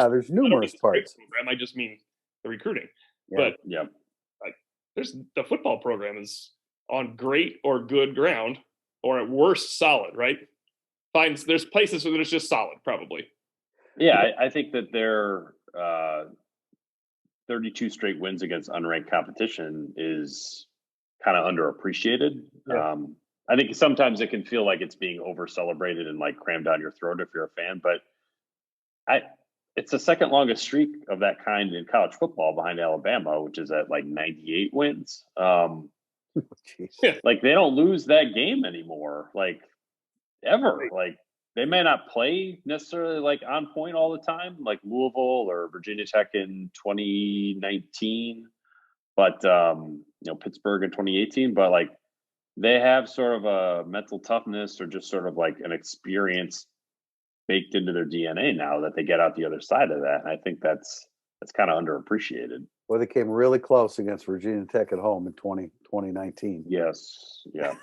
there's numerous parts. Program, I just mean the recruiting. Yeah. But yeah, there's the football program is on great or good ground, or at worst solid, right? There's places where it's just solid, probably. Yeah, I think that their 32 straight wins against unranked competition is kind of underappreciated. Yeah. I think sometimes it can feel like it's being over celebrated and like crammed down your throat if you're a fan, but it's the second longest streak of that kind in college football behind Alabama, which is at like 98 wins. Jeez. Like they don't lose that game anymore, like ever. Like they may not play necessarily like on point all the time, like Louisville or Virginia Tech in 2019, but Pittsburgh in 2018. But like they have sort of a mental toughness or just sort of like an experience baked into their DNA now that they get out the other side of that. And I think that's kind of underappreciated. Well, they came really close against Virginia Tech at home in 2019. Yes. Yeah.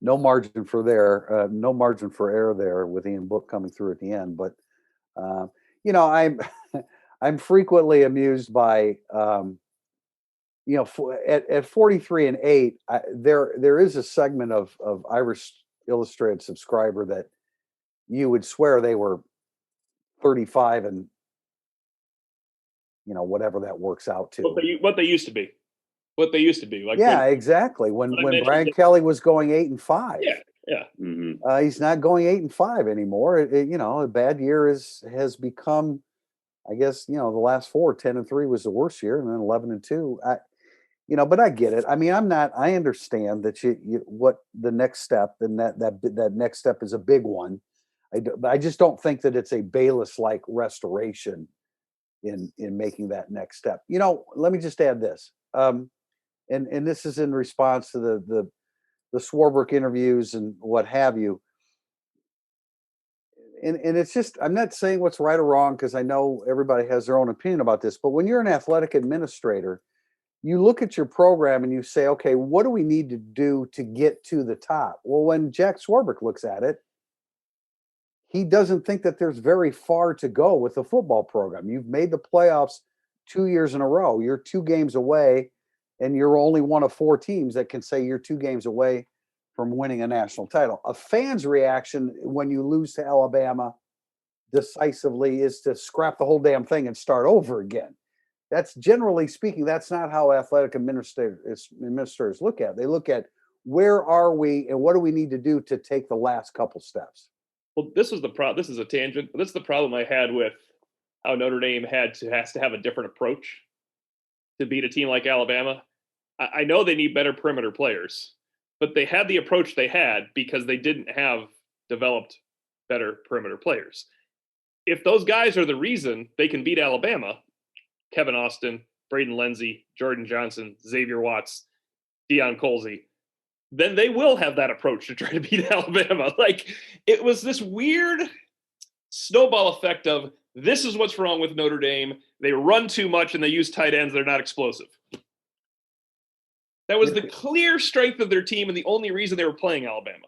No margin for error there with Ian Book coming through at the end. But I'm frequently amused by at 43-8. There is a segment of Irish Illustrated subscriber that you would swear they were 35 and whatever that works out to. What they used to be. Like exactly. When Brian Kelly was going 8-5. Yeah. Mm-hmm. He's not going 8-5 anymore. A bad year has become, I guess, the last 4, 10-3 was the worst year, and then 11-2. But I get it. I mean, I understand that what the next step, and that next step is a big one. I just don't think that it's a Bayless-like restoration in making that next step. Let me just add this. And this is in response to the Swarbrick interviews and what have you. And it's just, I'm not saying what's right or wrong, because I know everybody has their own opinion about this. But when you're an athletic administrator, you look at your program and you say, okay, what do we need to do to get to the top? Well, when Jack Swarbrick looks at it, he doesn't think that there's very far to go with the football program. You've made the playoffs 2 years in a row. You're 2 games away, and you're only one of 4 teams that can say you're 2 games away from winning a national title. A fan's reaction when you lose to Alabama decisively is to scrap the whole damn thing and start over again. That's, generally speaking, that's not how athletic administrators look at it. They look at, where are we and what do we need to do to take the last couple steps? Well, this is a tangent, but this is the problem I had with how Notre Dame has to have a different approach to beat a team like Alabama. I know they need better perimeter players, but they had the approach they had because they didn't have developed better perimeter players. If those guys are the reason they can beat Alabama, Kevin Austin, Braden Lenzy, Jordan Johnson, Xavier Watts, Deion Colsey, then they will have that approach to try to beat Alabama. Like, it was this weird snowball effect of, this is what's wrong with Notre Dame. They run too much and they use tight ends. They're not explosive. That was the clear strength of their team and the only reason they were playing Alabama.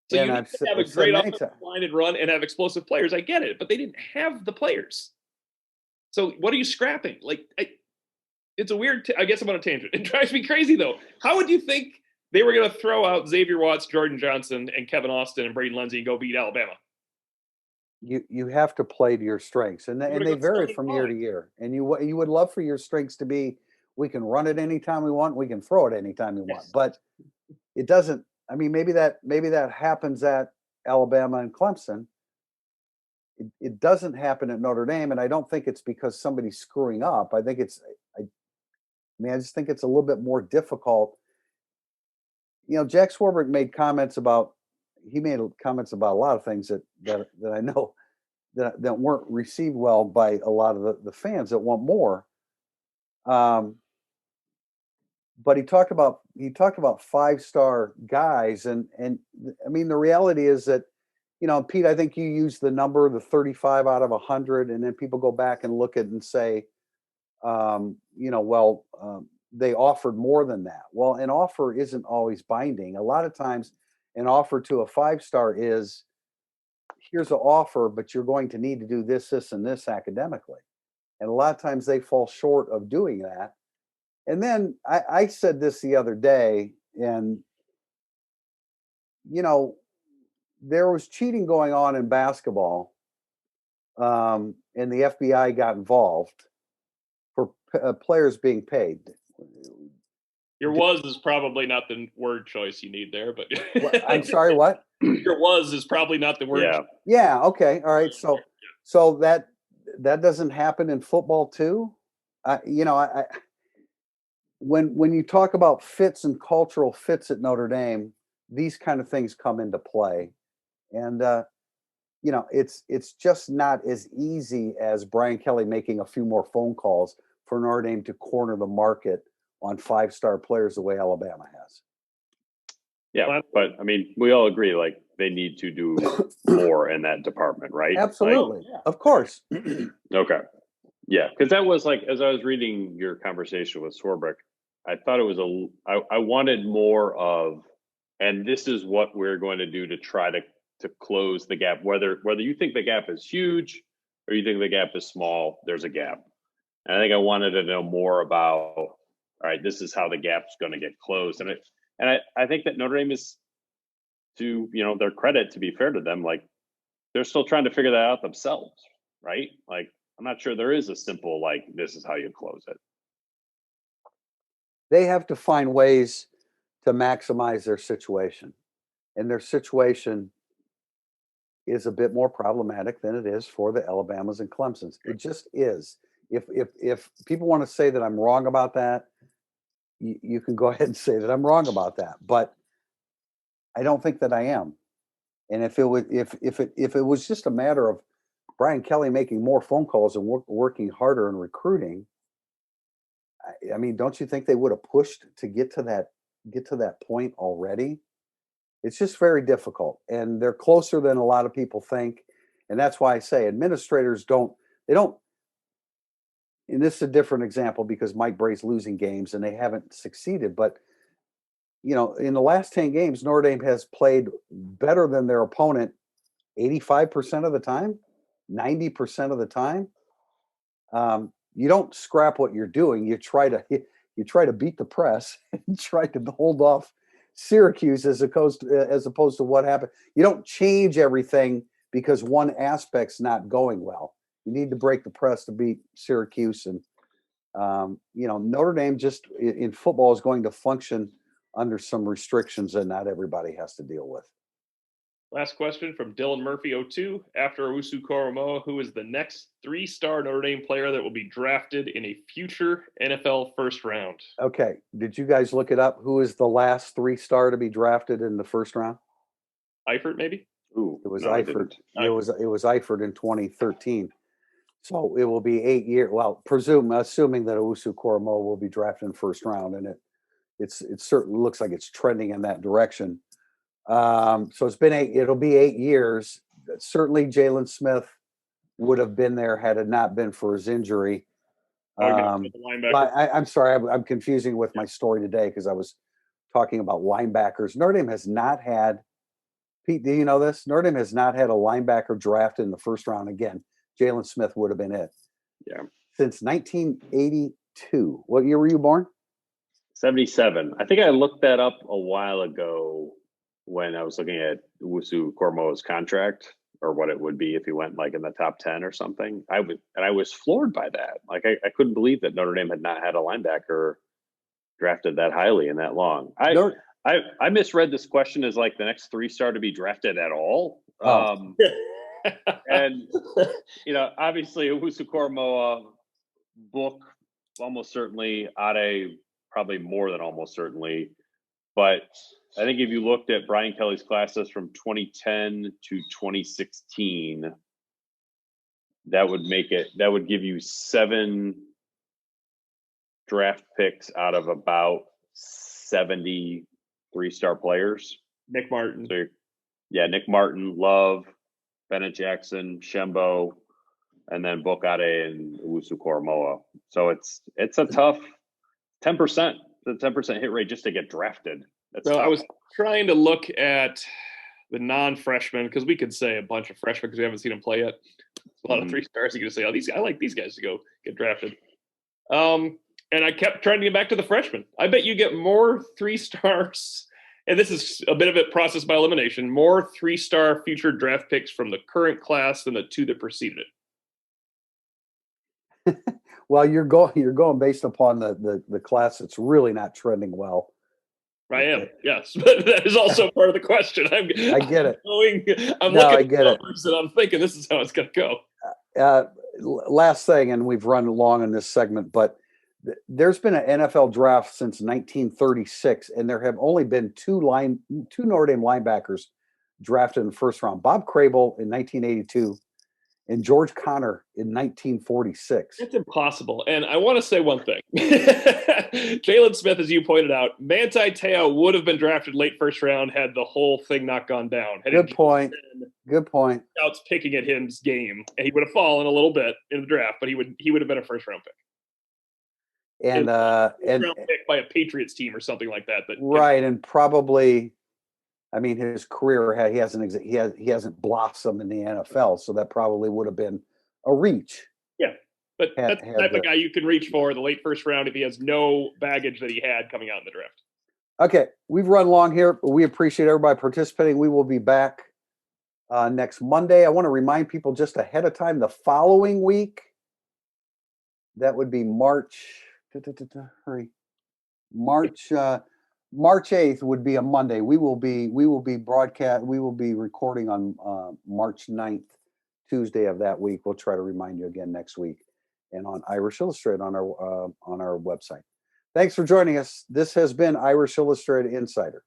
So you need to have a great offensive line and run and have explosive players. I get it, but they didn't have the players. So what are you scrapping? Like, it's a weird, I guess I'm on a tangent. It drives me crazy, though. How would you think they were going to throw out Xavier Watts, Jordan Johnson, and Kevin Austin and Braden Lenzy and go beat Alabama? You have to play to your strengths, and they vary from year to year. And you would love for your strengths to be, we can run it anytime we want, we can throw it anytime we want. But it doesn't. I mean, maybe that happens at Alabama and Clemson. It doesn't happen at Notre Dame, and I don't think it's because somebody's screwing up. I think I just think it's a little bit more difficult. Jack Swarbrick made comments about a lot of things that I know that weren't received well by a lot of the fans that want more. But he talked about 5-star guys, and I mean, the reality is that, Pete, I think you used the number, the 35 out of 100, and then people go back and look at it and say, they offered more than that. Well, an offer isn't always binding. A lot of times an offer to a 5-star is, here's an offer, but you're going to need to do this, and this academically. And a lot of times they fall short of doing that. And then I said this the other day, and, there was cheating going on in basketball, and the FBI got involved for players being paid. Your was is probably not the word choice you need there, but I'm sorry, what? Your was is probably not the word. Yeah. Okay. All right. So that doesn't happen in football too. when you talk about fits and cultural fits at Notre Dame, these kind of things come into play. And it's just not as easy as Brian Kelly making a few more phone calls for Notre Dame to corner the market on 5-star players the way Alabama has. Yeah, but I mean, we all agree like they need to do more in that department, right? Absolutely, of course. Okay, yeah, because that was like as I was reading your conversation with Swarbrick, I thought it was I wanted more of, and this is what we're going to do to try to close the gap. Whether you think the gap is huge or you think the gap is small, there's a gap. And I think I wanted to know more about. All right, this is how the gap's going to get closed, and I think that Notre Dame is, to their credit, to be fair to them, like they're still trying to figure that out themselves, right? Like I'm not sure there is a simple like this is how you close it. They have to find ways to maximize their situation, and their situation is a bit more problematic than it is for the Alabamas and Clemsons. It just is. If people want to say that I'm wrong about that, you can go ahead and say that I'm wrong about that, but I don't think that I am. And if it was just a matter of Brian Kelly making more phone calls and working harder in recruiting, I mean, don't you think they would have pushed to get to that point already? It's just very difficult, and they're closer than a lot of people think, and that's why I say administrators don't. And this is a different example because Mike Bray's losing games and they haven't succeeded. But, in the last 10 games, Notre Dame has played better than their opponent 85% of the time, 90% of the time. You don't scrap what you're doing. You try to beat the press and try to hold off Syracuse as opposed to what happened. You don't change everything because one aspect's not going well. You need to break the press to beat Syracuse. And, Notre Dame just in football is going to function under some restrictions that not everybody has to deal with. Last question from Dylan Murphy 02. After Owusu Koromoa, who is the next 3-star Notre Dame player that will be drafted in a future NFL first round? Okay. Did you guys look it up? Who is the last 3-star to be drafted in the first round? Eifert, maybe? Ooh, it was Eifert. It was Eifert in 2013. So it will be 8 years. Well, assuming that Owusu Koromoa will be drafted in the first round, and it certainly looks like it's trending in that direction. So it's been it'll be 8 years. Certainly Jalen Smith would have been there had it not been for his injury. I'm sorry, I'm confusing with my story today because I was talking about linebackers. Notre Dame has not had, Pete, do you know this? Notre Dame has not had a linebacker drafted in the first round again. Jalen Smith would have been it. Yeah. Since 1982. What year were you born? 77. I think I looked that up a while ago when I was looking at Owusu Koromoa's contract, or what it would be if he went like in the top 10 or something. I was floored by that. Like I couldn't believe that Notre Dame had not had a linebacker drafted that highly and that long. I misread this question as like the next 3-star to be drafted at all. Oh. And obviously Owusu Koromoa, Book almost certainly, Ade probably more than almost certainly. But I think if you looked at Brian Kelly's classes from 2010 to 2016, that would give you 7 draft picks out of about 70 3-star players. Nick Martin. So, Nick Martin, Love, Bennett Jackson, Shembo, and then Book Ade and Owusu Koromoa. So it's a tough 10%. The 10% hit rate just to get drafted. I was trying to look at the non-freshmen because we could say a bunch of freshmen because we haven't seen them play yet. A lot of 3-stars. You could say, I like these guys to go get drafted. And I kept trying to get back to the freshmen. I bet you get more 3-stars. And this is a bit of a process by elimination. More 3-star future draft picks from the current class than the 2 that preceded it. Well, you're going based upon the class that's really not trending well. I am, yes, but that is also part of the question. I get it. I'm looking at the numbers and I'm thinking this is how it's going to go. Last thing, and we've run long in this segment, but there's been an NFL draft since 1936, and there have only been two Notre Dame linebackers drafted in the first round. Bob Crable in 1982 and George Connor in 1946. It's impossible. And I want to say one thing. Jalen Smith, as you pointed out, Manti Te'o would have been drafted late first round had the whole thing not gone down. Good point. Good point. Scouts picking at him's game. And he would have fallen a little bit in the draft, but he would have been a first round pick. And pick by a Patriots team or something like that. Right, and probably, I mean, his career he hasn't blossomed in the NFL, so that probably would have been a reach. Yeah, but that's the type of guy you can reach for the late first round if he has no baggage that he had coming out in the draft. Okay, we've run long here, but we appreciate everybody participating. We will be back next Monday. I want to remind people just ahead of time, the following week, that would be March 8th would be a Monday. We will be recording on March 9th, Tuesday of that week. We'll try to remind you again next week, and on Irish Illustrated on our website. Thanks for joining us. This has been Irish Illustrated Insider.